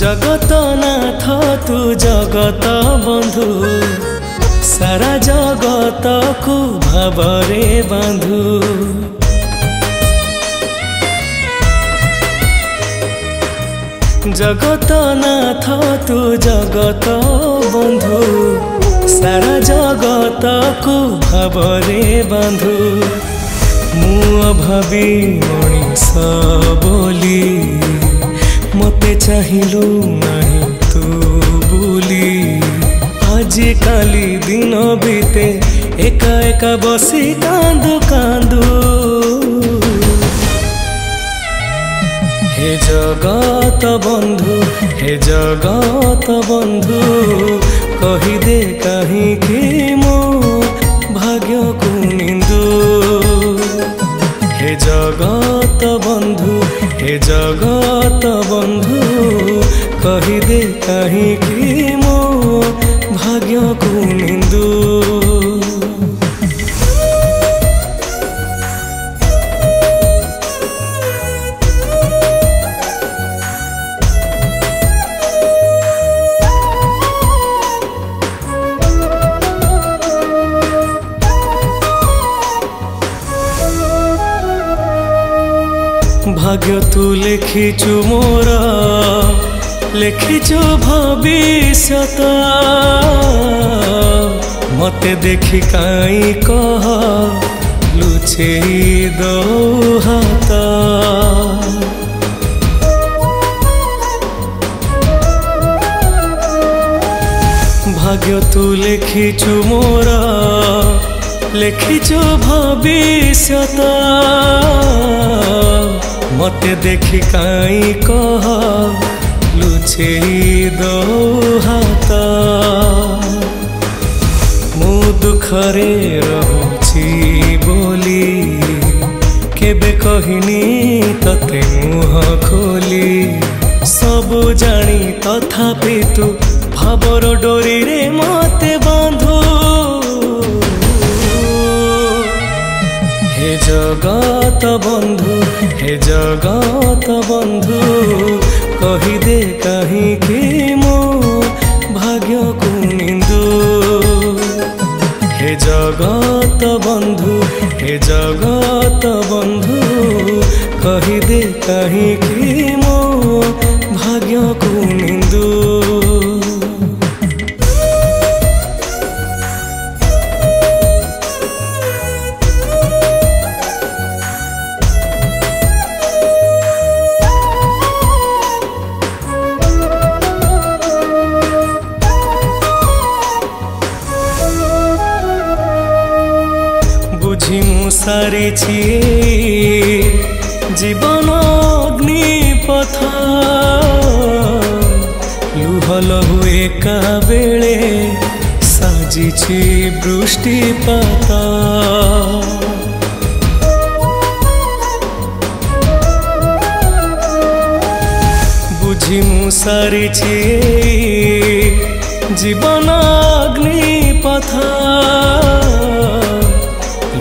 जगत नाथ तू जगत बंधु सारा जगत को भावरे बांधु। जगत नाथ तू जगत बंधु सारा जगत को भावरे बांधु। मु अभावी मनीष बोली मते चाहिलु नहीं तू बोली। आज काली दिन बीते एका एका बसी कांदू कांदू। हे जगत बंधु हे जगत बंधु कही दे कहीं कि मो भाग्य को निंदू। हे जगत बंधु हे जगत बंधु कही दे कहीं कि मो भाग्य को निंदू। भाग्य तू लिखिचु मोर लिखिचु भविष्यत। मते देखि काई कह लुचे दो हाथ। भाग्य तू लिखिचु मोर लिखिचु भविष्यत। मते देखि काई कह लुचे दो हाथ। मु दुखरे रहुची बोली केबे कहिनी तते मुह खोली। सबु जानी तथापि तू भावर डोरी रे मते बांधु। हे जगत बंधु हे जगत बंधु कही दे कहीं कि मो भाग्य को निंदू। हे जगत बंधु हे जगत बंधु कही दे कहीं कि मो भाग्य को निंदू। बुझी मु सारी जीवन अग्निपथ। लुह लहु एका बेले साजिछि वृष्टिपात। बुझी मु सारी जीवन अग्निपथ।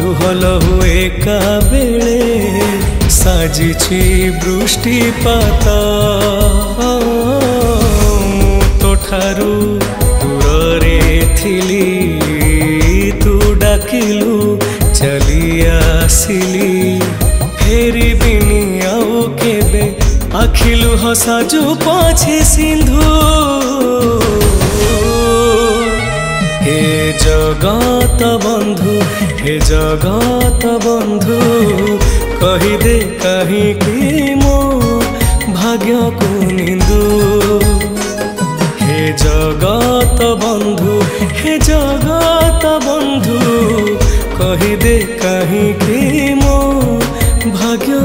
लुह लहु एका बेले साजिछि वृष्टिपात। तो ठारू दूरे थिली तू डाकिलु चली आसिली। फेरी बिनी आउ केबे आखिलु हसाजु पाछे सिंधु। हे जगत बंधु हे जगत बंधु कही दे कहीं कि मो भाग्य को निंदू। हे जगत बंधु हे जगत बंधु कही दे कहीं कि मो भाग्य